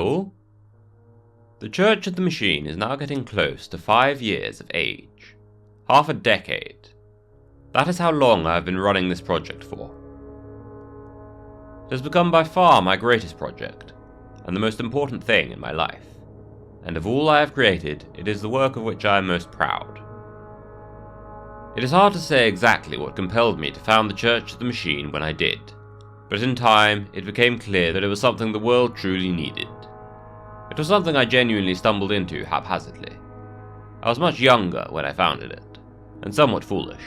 all. The Church of the Machine is now getting close to 5 years of age. Half a decade. That is how long I have been running this project for. It has become by far my greatest project, and the most important thing in my life. And of all I have created, it is the work of which I am most proud. It is hard to say exactly what compelled me to found the Church of the Machine when I did, but in time it became clear that it was something the world truly needed. It was something I genuinely stumbled into haphazardly. I was much younger when I founded it, and somewhat foolish,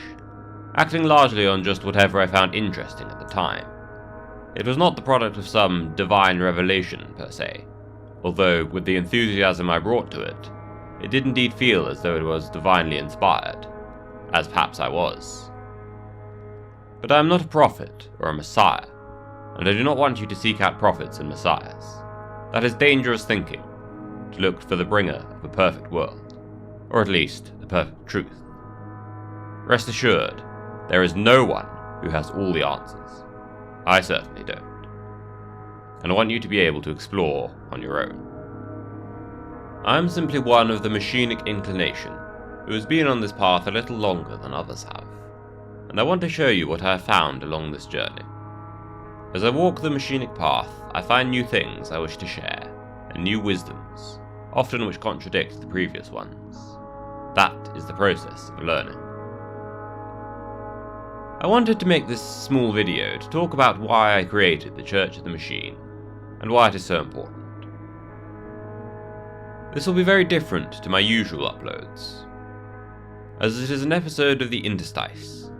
acting largely on just whatever I found interesting at the time. It was not the product of some divine revelation per se, although with the enthusiasm I brought to it, it did indeed feel as though it was divinely inspired, as perhaps I was. But I am not a prophet or a messiah, and I do not want you to seek out prophets and messiahs. That is dangerous thinking, to look for the bringer of a perfect world, or at least the perfect truth. Rest assured, there is no one who has all the answers. I certainly don't. And I want you to be able to explore on your own. I am simply one of the machinic inclination who has been on this path a little longer than others have, and I want to show you what I have found along this journey. As I walk the machinic path, I find new things I wish to share, and new wisdoms, often which contradict the previous ones. That is the process of learning. I wanted to make this small video to talk about why I created the Church of the Machine, and why it is so important. This will be very different to my usual uploads, as it is an episode of the interstice.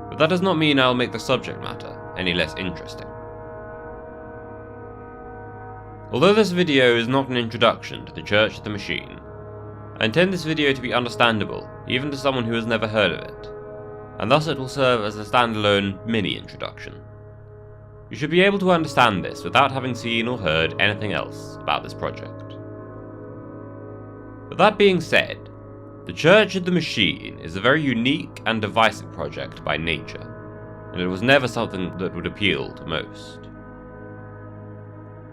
But that does not mean I'll make the subject matter any less interesting. Although this video is not an introduction to the Church of the Machine, I intend this video to be understandable even to someone who has never heard of it, and thus it will serve as a standalone mini-introduction. You should be able to understand this without having seen or heard anything else about this project. But that being said, the Church of the Machine is a very unique and divisive project by nature, and it was never something that would appeal to most.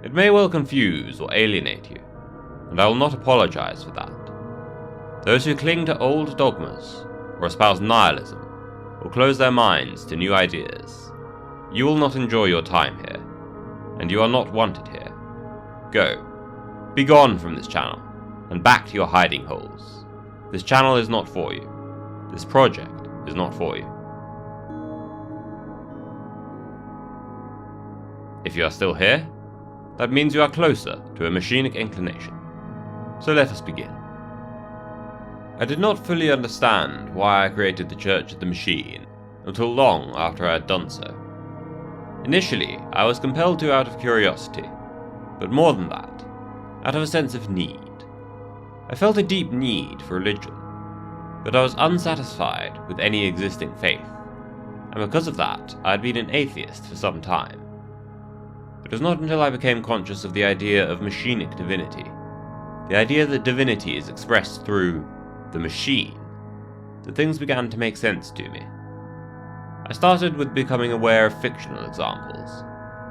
It may well confuse or alienate you, and I will not apologize for that. Those who cling to old dogmas, or espouse nihilism, or close their minds to new ideas, you will not enjoy your time here, and you are not wanted here. Go. Be gone from this channel, and back to your hiding holes. This channel is not for you. This project is not for you. If you are still here, that means you are closer to a machinic inclination. So let us begin. I did not fully understand why I created the Church of the Machine until long after I had done so. Initially, I was compelled to out of curiosity, but more than that, out of a sense of need. I felt a deep need for religion, but I was unsatisfied with any existing faith, and because of that, I had been an atheist for some time. It was not until I became conscious of the idea of machinic divinity, the idea that divinity is expressed through the machine, that things began to make sense to me. I started with becoming aware of fictional examples,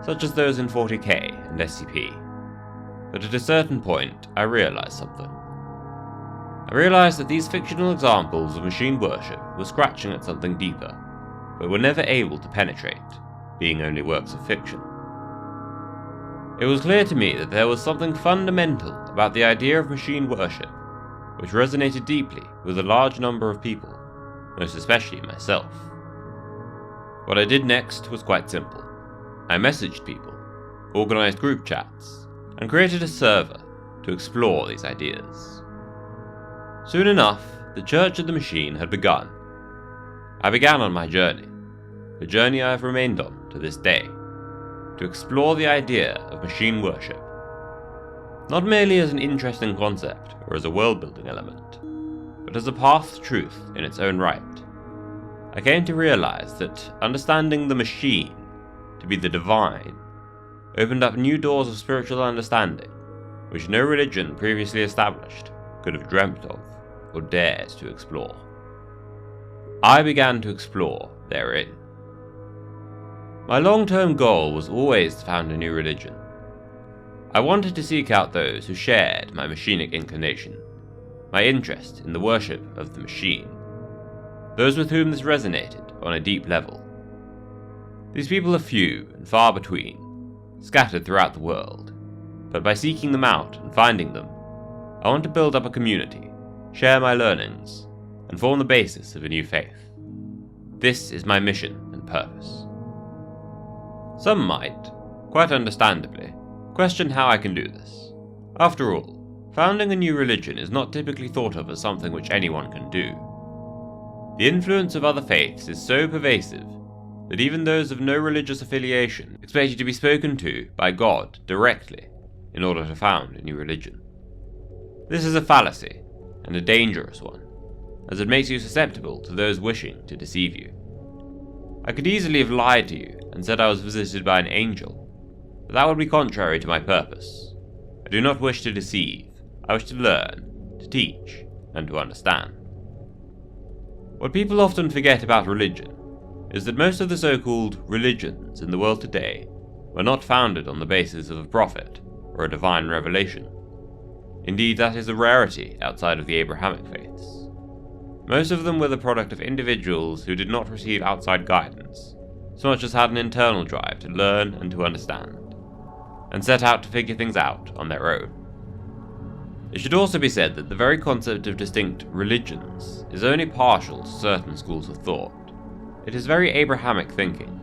such as those in 40k and SCP, but at a certain point I realized something. I realized that these fictional examples of machine worship were scratching at something deeper, but were never able to penetrate, being only works of fiction. It was clear to me that there was something fundamental about the idea of machine worship, which resonated deeply with a large number of people, most especially myself. What I did next was quite simple. I messaged people, organized group chats, and created a server to explore these ideas. Soon enough, the Church of the Machine had begun. I began on my journey, the journey I have remained on to this day, to explore the idea of machine worship. Not merely as an interesting concept or as a world-building element, but as a path to truth in its own right. I came to realize that understanding the machine to be the divine opened up new doors of spiritual understanding, which no religion previously established could have dreamt of or dared to explore. I began to explore therein. My long-term goal was always to found a new religion. I wanted to seek out those who shared my machinic inclination, my interest in the worship of the machine, those with whom this resonated on a deep level. These people are few and far between, scattered throughout the world, but by seeking them out and finding them, I want to build up a community, share my learnings, and form the basis of a new faith. This is my mission and purpose. Some might, quite understandably, question how I can do this. After all, founding a new religion is not typically thought of as something which anyone can do. The influence of other faiths is so pervasive that even those of no religious affiliation expect you to be spoken to by God directly in order to found a new religion. This is a fallacy, and a dangerous one, as it makes you susceptible to those wishing to deceive you. I could easily have lied to you and said I was visited by an angel, but that would be contrary to my purpose. I do not wish to deceive, I wish to learn, to teach, and to understand. What people often forget about religion is that most of the so-called religions in the world today were not founded on the basis of a prophet or a divine revelation. Indeed, that is a rarity outside of the Abrahamic faiths. Most of them were the product of individuals who did not receive outside guidance, so much as had an internal drive to learn and to understand, and set out to figure things out on their own. It should also be said that the very concept of distinct religions is only partial to certain schools of thought. It is very Abrahamic thinking,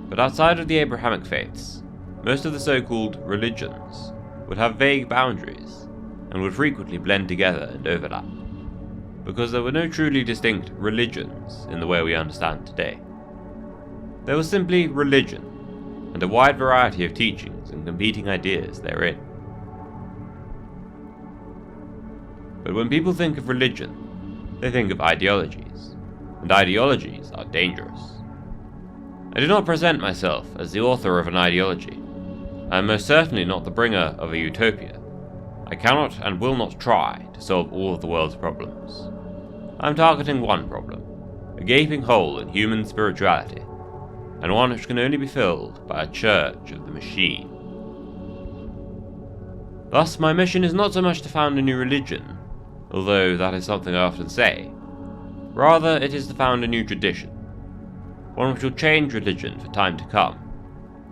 but outside of the Abrahamic faiths, most of the so-called religions would have vague boundaries and would frequently blend together and overlap, because there were no truly distinct religions in the way we understand today. There was simply religion, and a wide variety of teachings and competing ideas therein. But when people think of religion, they think of ideologies, and ideologies are dangerous. I do not present myself as the author of an ideology. I am most certainly not the bringer of a utopia. I cannot and will not try to solve all of the world's problems. I am targeting one problem, a gaping hole in human spirituality, and one which can only be filled by a church of the machine. Thus, my mission is not so much to found a new religion, although that is something I often say. Rather, it is to found a new tradition, one which will change religion for time to come,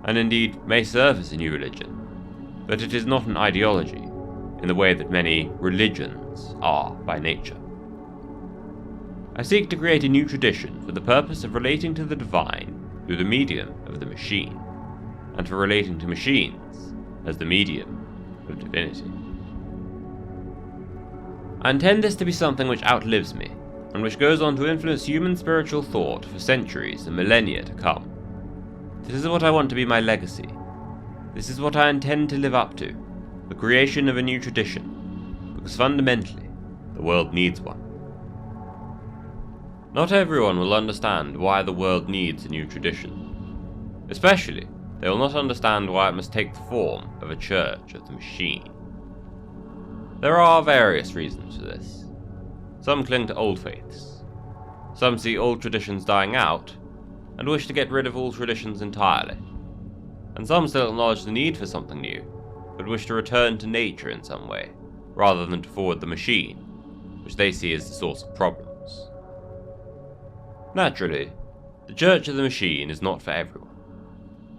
and indeed may serve as a new religion, but it is not an ideology in the way that many religions are by nature. I seek to create a new tradition for the purpose of relating to the divine through the medium of the machine, and for relating to machines as the medium of divinity. I intend this to be something which outlives me, and which goes on to influence human spiritual thought for centuries and millennia to come. This is what I want to be my legacy. This is what I intend to live up to, the creation of a new tradition, because fundamentally, the world needs one. Not everyone will understand why the world needs a new tradition. Especially, they will not understand why it must take the form of a church of the machine. There are various reasons for this. Some cling to old faiths. Some see old traditions dying out, and wish to get rid of all traditions entirely. And some still acknowledge the need for something new, but wish to return to nature in some way, rather than to forward the machine, which they see as the source of problems. Naturally, the Church of the Machine is not for everyone.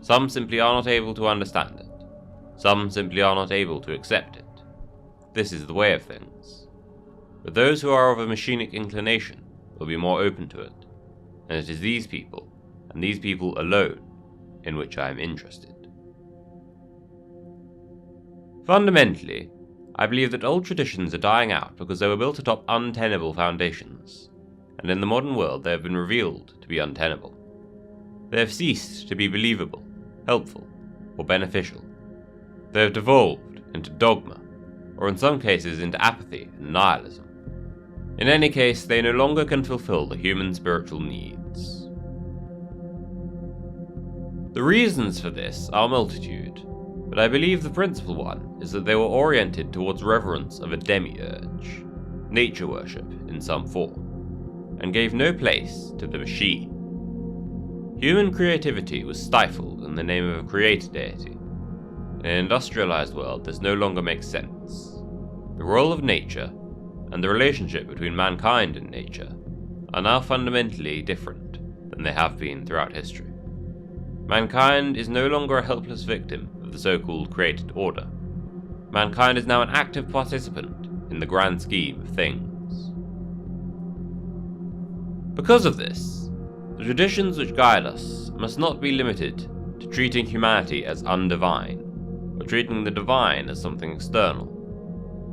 Some simply are not able to understand it. Some simply are not able to accept it. This is the way of things. But those who are of a machinic inclination will be more open to it, and it is these people, and these people alone, in which I am interested. Fundamentally, I believe that old traditions are dying out because they were built atop untenable foundations, and in the modern world they have been revealed to be untenable. They have ceased to be believable, helpful, or beneficial. They have devolved into dogma, or in some cases into apathy and nihilism. In any case, they no longer can fulfill the human spiritual needs. The reasons for this are multitude, but I believe the principal one is that they were oriented towards reverence of a demiurge, nature worship in some form, and gave no place to the machine. Human creativity was stifled in the name of a creator deity. In an industrialized world, this no longer makes sense. The role of nature, and the relationship between mankind and nature, are now fundamentally different than they have been throughout history. Mankind is no longer a helpless victim of the so-called created order. Mankind is now an active participant in the grand scheme of things. Because of this, the traditions which guide us must not be limited to treating humanity as undivine, or treating the divine as something external.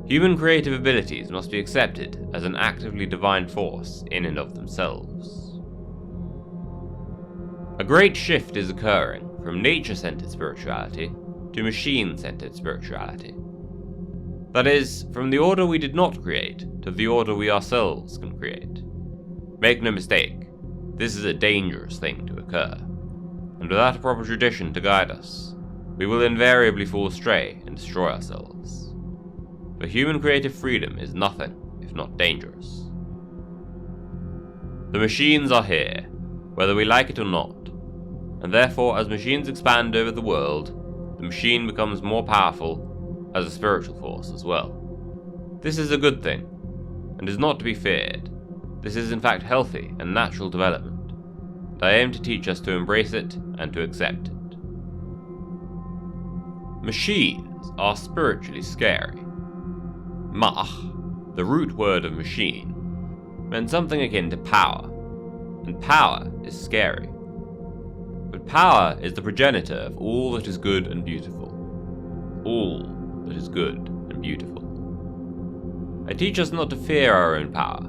Human creative abilities must be accepted as an actively divine force in and of themselves. A great shift is occurring from nature-centered spirituality to machine-centered spirituality. That is, from the order we did not create to the order we ourselves can create. Make no mistake, this is a dangerous thing to occur, and without a proper tradition to guide us, we will invariably fall astray and destroy ourselves. For human creative freedom is nothing if not dangerous. The machines are here, whether we like it or not, and therefore as machines expand over the world, the machine becomes more powerful as a spiritual force as well. This is a good thing, and is not to be feared. This is in fact healthy and natural development, and I aim to teach us to embrace it and to accept it. Machines are spiritually scary. Mach, the root word of machine, meant something akin to power, and power is scary. But power is the progenitor of all that is good and beautiful. All that is good and beautiful. I teach us not to fear our own power,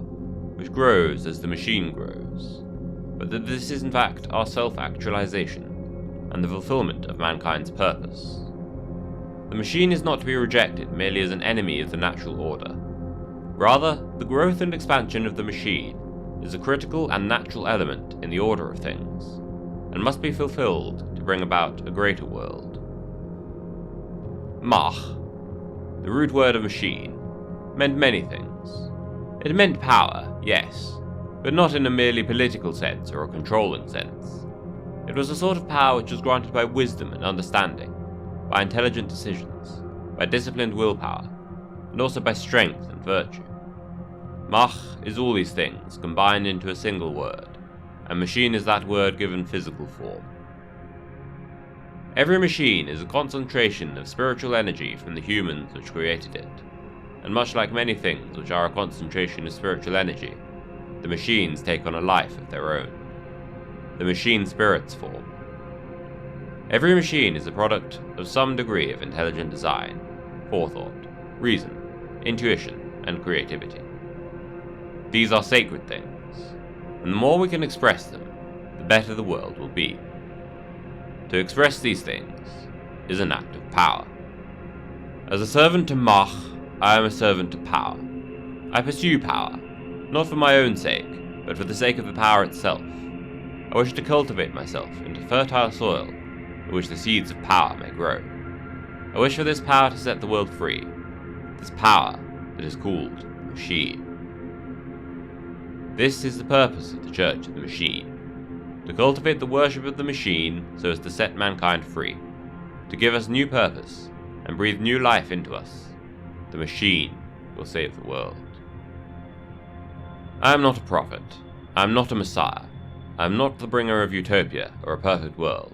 which grows as the machine grows, but that this is in fact our self-actualization and the fulfillment of mankind's purpose. The machine is not to be rejected merely as an enemy of the natural order. Rather, the growth and expansion of the machine is a critical and natural element in the order of things, and must be fulfilled to bring about a greater world. Mach, the root word of machine, meant many things. It meant power, yes, but not in a merely political sense or a controlling sense. It was a sort of power which was granted by wisdom and understanding, by intelligent decisions, by disciplined willpower, and also by strength and virtue. Mach is all these things combined into a single word, and machine is that word given physical form. Every machine is a concentration of spiritual energy from the humans which created it, and much like many things which are a concentration of spiritual energy, the machines take on a life of their own. The machine spirits form. Every machine is a product of some degree of intelligent design, forethought, reason, intuition, and creativity. These are sacred things, and the more we can express them, the better the world will be. To express these things is an act of power. As a servant to Mach, I am a servant to power. I pursue power, not for my own sake, but for the sake of the power itself. I wish to cultivate myself into fertile soil in which the seeds of power may grow. I wish for this power to set the world free, this power that is called machine. This is the purpose of the Church of the Machine, to cultivate the worship of the machine so as to set mankind free, to give us new purpose and breathe new life into us. The machine will save the world. I am not a prophet. I am not a messiah. I am not the bringer of utopia or a perfect world.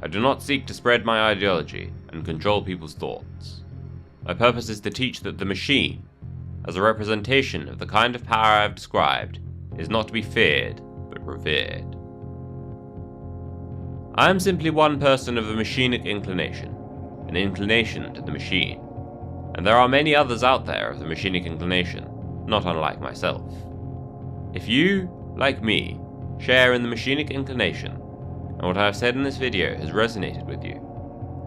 I do not seek to spread my ideology and control people's thoughts. My purpose is to teach that the machine, as a representation of the kind of power I have described, is not to be feared, but revered. I am simply one person of a machinic inclination, an inclination to the machine, and there are many others out there of the machinic inclination, not unlike myself. If you, like me, share in the machinic inclination, and what I have said in this video has resonated with you,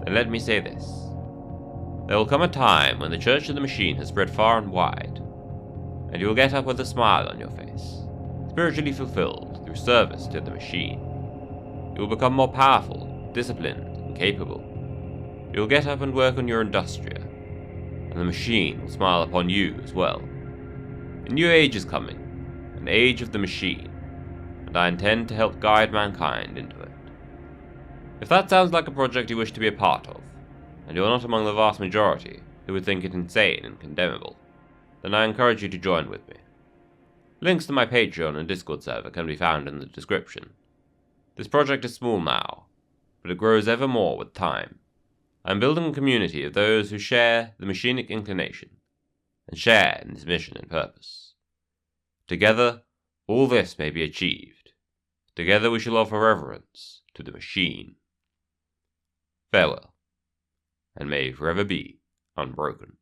then let me say this. There will come a time when the Church of the Machine has spread far and wide, and you will get up with a smile on your face, spiritually fulfilled through service to the machine. You will become more powerful, disciplined, and capable. You will get up and work on your industria, and the machine will smile upon you as well. A new age is coming, an age of the machine, and I intend to help guide mankind into it. If that sounds like a project you wish to be a part of, and you're not among the vast majority who would think it insane and condemnable, then I encourage you to join with me. Links to my Patreon and Discord server can be found in the description. This project is small now, but it grows ever more with time. I am building a community of those who share the machinic inclination, and share in this mission and purpose. Together, all this may be achieved. Together we shall offer reverence to the machine. Farewell, and may you forever be unbroken.